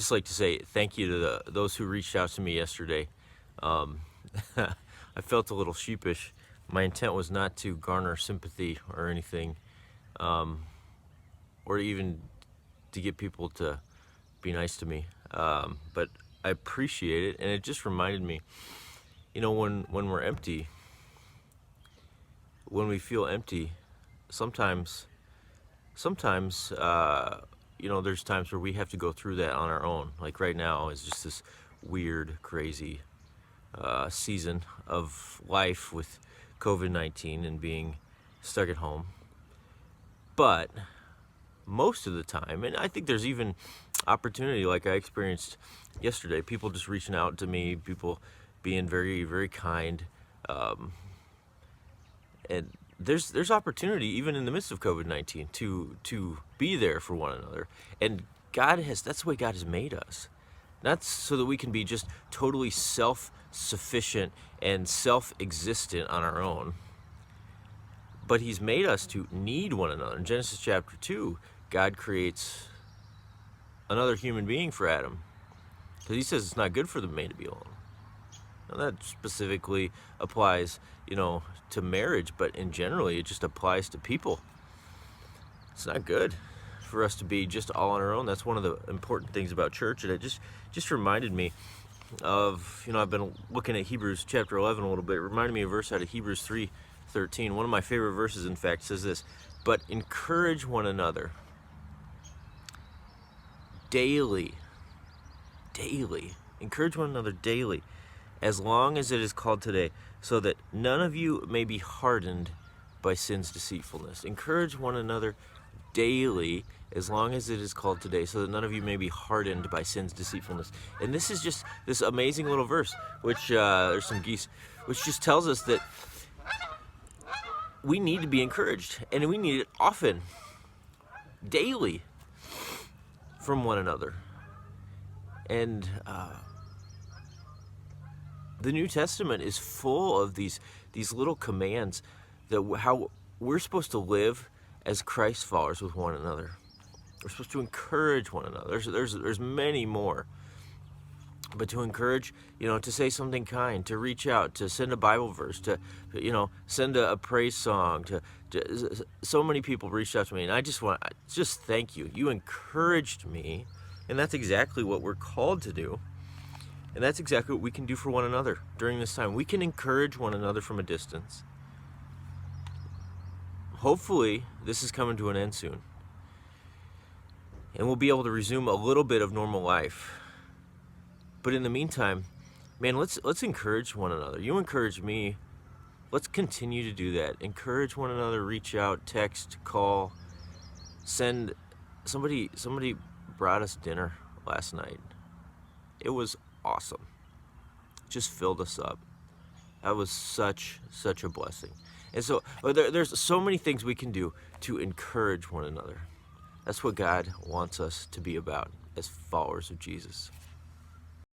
Just like to say thank you to those who reached out to me yesterday. Um, I felt a little sheepish. My intent was not to garner sympathy or anything, um, or even to get people to be nice to me. But I appreciate it, and it just reminded me, when we're empty, when we feel empty, sometimes, sometimes, there's times where we have to go through that on our own. Like right now is just this weird, crazy season of life with COVID-19 and being stuck at home. But most of the time, and I think there's even opportunity like I experienced yesterday, people just reaching out to me, people being very, very kind. Um, and there's opportunity even in the midst of COVID-19 to be there for one another. And that's the way God has made us. Not so that we can be just totally self-sufficient and self-existent on our own, but he's made us to need one another. In Genesis chapter 2, God creates another human being for Adam, because he says it's not good for the man to be alone. Now that specifically applies, to marriage, but in generally it just applies to people. It's not good for us to be just all on our own. That's one of the important things about church, and it just reminded me of, I've been looking at Hebrews chapter 11 a little bit. It reminded me of a verse out of Hebrews 3:13. One of my favorite verses, in fact, says this: "But encourage one another daily, daily. Encourage one another daily, as long as it is called today, so that none of you may be hardened by sin's deceitfulness." Encourage one another daily, as long as it is called today, so that none of you may be hardened by sin's deceitfulness. And this is just this amazing little verse, which there's some geese, which just tells us that we need to be encouraged, and we need it often, daily, from one another. And the New Testament is full of these little commands that how we're supposed to live as Christ followers with one another. We're supposed to encourage one another. There's many more. But to encourage, to say something kind, to reach out, to send a Bible verse, to, send a praise song. So many people reached out to me, and I just thank you. You encouraged me, and that's exactly what we're called to do. And that's exactly what we can do for one another during this time. We can encourage one another from a distance. Hopefully, this is coming to an end soon, and we'll be able to resume a little bit of normal life. But in the meantime, man, let's encourage one another. You encourage me. Let's continue to do that. Encourage one another. Reach out, text, call, send. Somebody brought us dinner last night. It was awesome. Just filled us up. That was such a blessing. And so there's so many things we can do to encourage one another. That's what God wants us to be about as followers of Jesus.